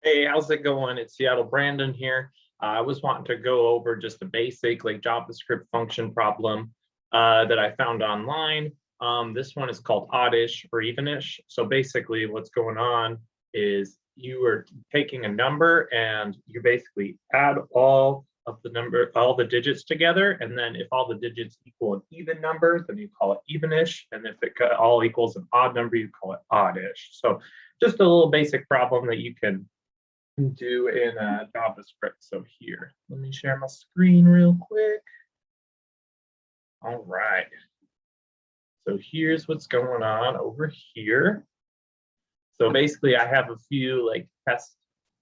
Hey, how's it going? It's Seattle Brandon here. I was wanting to go over just a basic like JavaScript function problem that I found online. This one is called Oddish or Evenish. So basically what's going on is you are taking a number and you basically add all of all the digits together. And then if all the digits equal an even number, then you call it Evenish. And if it all equals an odd number, you call it Oddish. So just a little basic problem that you can do in JavaScript. So here, let me share my screen real quick. All right. So here's what's going on over here. So basically I have a few like test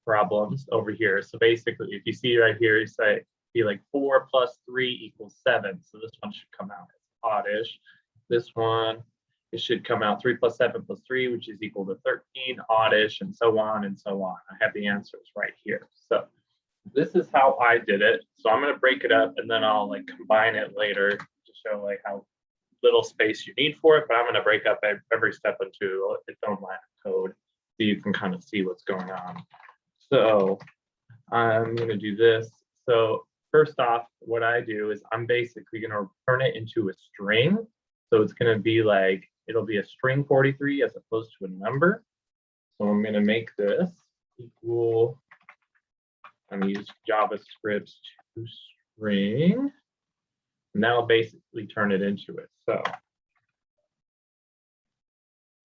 problems over here. So basically if you see right here, you say be like 4 plus 3 equals 7. So this one should come out as oddish. This one, it should come out 3 plus 7 plus 3, which is equal to 13, oddish, and so on and so on. I have the answers right here. So this is how I did it. So I'm going to break it up and then I'll like combine it later to show like how little space you need for it. But I'm going to break up every step into its own line of code so you can kind of see what's going on. So I'm going to do this. So first off, what I do is I'm basically going to turn it into a string. So it's going to be like, it'll be a string 43 as opposed to a number. So I'm going to make this equal, I'm going to use JavaScript to string. And that'll basically turn it into it. So,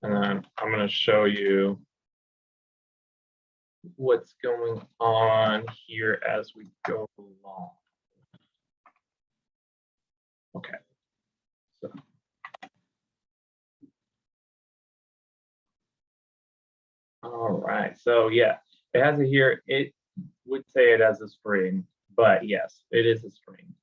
and then I'm going to show you what's going on here as we go along. Okay. So. All right, so yeah, it has it here. It would say it as a string, but yes, it is a string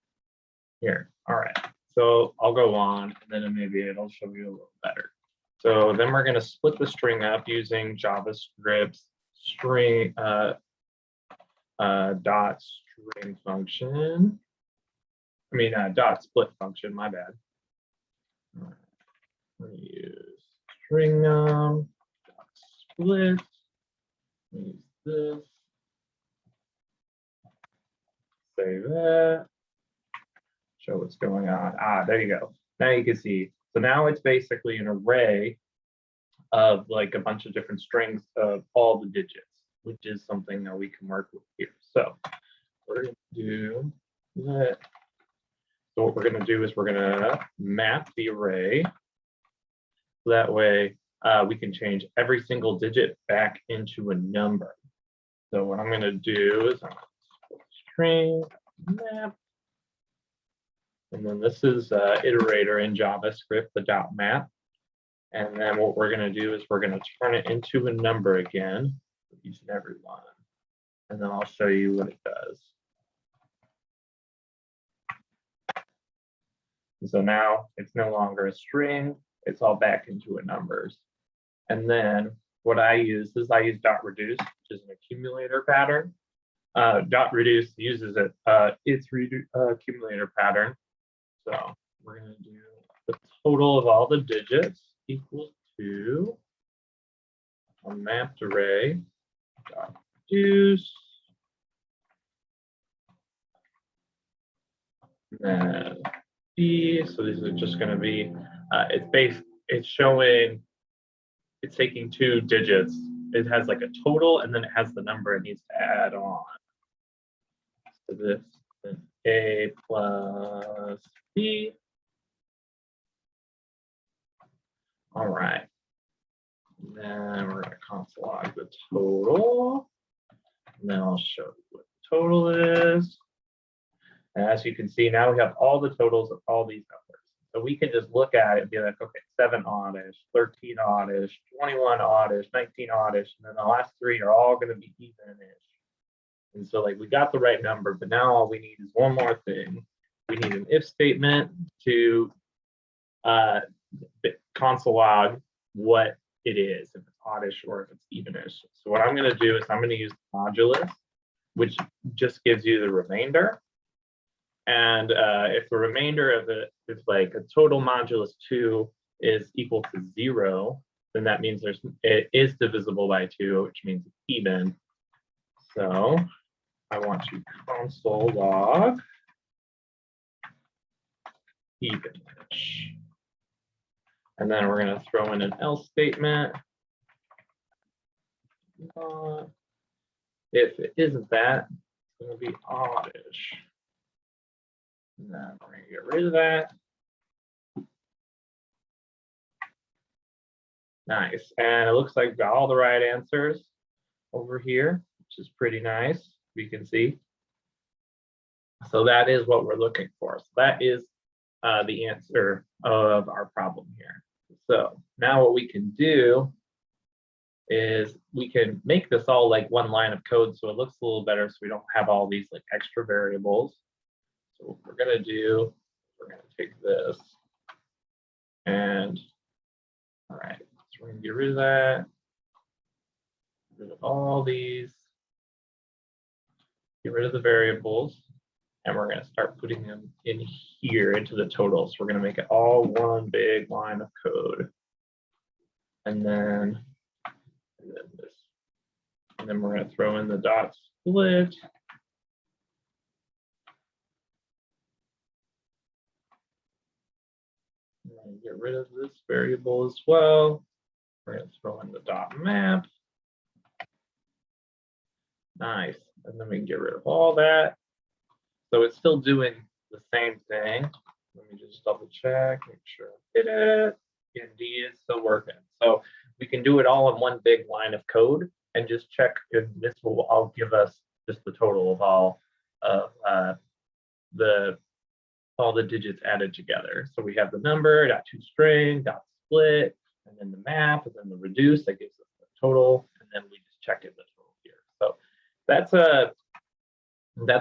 here. All right, so I'll go on and then maybe it'll show you a little better. So then we're going to split the string up using JavaScript string dot string function. I mean dot split function. My bad. All right. We're going to use string split, use this, save that, show what's going on. There you go. Now you can see. So now it's basically an array of like a bunch of different strings of all the digits, which is something that we can work with here. So we're going to do that. So what we're going to do is we're going to map the array. So that way, we can change every single digit back into a number. So what I'm going to do is I'm going to string map. And then this is iterator in JavaScript, the dot map. And then what we're going to do is we're going to turn it into a number again, using everyone. And then I'll show you what it does. So now it's no longer a string, it's all back into a numbers. And then what I use is I use dot reduce, which is an accumulator pattern. Dot reduce uses its accumulator pattern. So we're going to do the total of all the digits equals to a mapped array dot reduce. And then B, so these are just going to be it's showing. It's taking two digits. It has like a total and then it has the number it needs to add on. So this is A plus B. All right. And then we're going to console log the total. And then I'll show you what the total is. And as you can see, now we have all the totals of all these numbers. So we can just look at it and be like, okay, 7 oddish, 13 oddish, 21 oddish, 19 oddish, and then the last 3 are all going to be evenish. And so like we got the right number, but now all we need is one more thing. We need an if statement to console log what it is, if it's oddish or if it's evenish. So what I'm going to do is I'm going to use modulus, which just gives you the remainder. And if the remainder of it is like a total modulus 2 is equal to 0, then that means it is divisible by 2, which means it's even. So I want to console log Evenish. And then we're going to throw in an else statement. If it isn't that, it's going to be Oddish. And then we're going to get rid of that. Nice. And it looks like we've got all the right answers over here, which is pretty nice. We can see. So that is what we're looking for. So that is the answer of our problem here. So now what we can do is we can make this all like one line of code so it looks a little better, so we don't have all these like extra variables. So what we're going to do, we're going to take this and all right, so we're going to get rid of that, get rid of all these, get rid of the variables, and we're going to start putting them in here into the total. So we're going to make it all one big line of code. And then this. And then we're going to throw in the dot split. We're going to get rid of this variable as well. We're going to throw in the dot map. Nice. And then we can get rid of all that. So it's still doing the same thing. Let me just double check, make sure I hit it. Indeed, it's still working. So we can do it all in one big line of code and just check if this will all give us just the total of all of all the digits added together. So we have the number, .toString, .split, and then the map, and then the reduce that gives us the total, and then we just check it the total here. So that's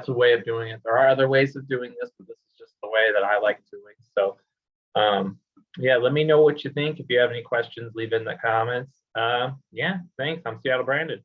a way of doing it. There are other ways of doing this, but this is just the way that I like doing. So yeah, let me know what you think. If you have any questions, leave in the comments. Yeah, thanks. I'm Seattle Brandon.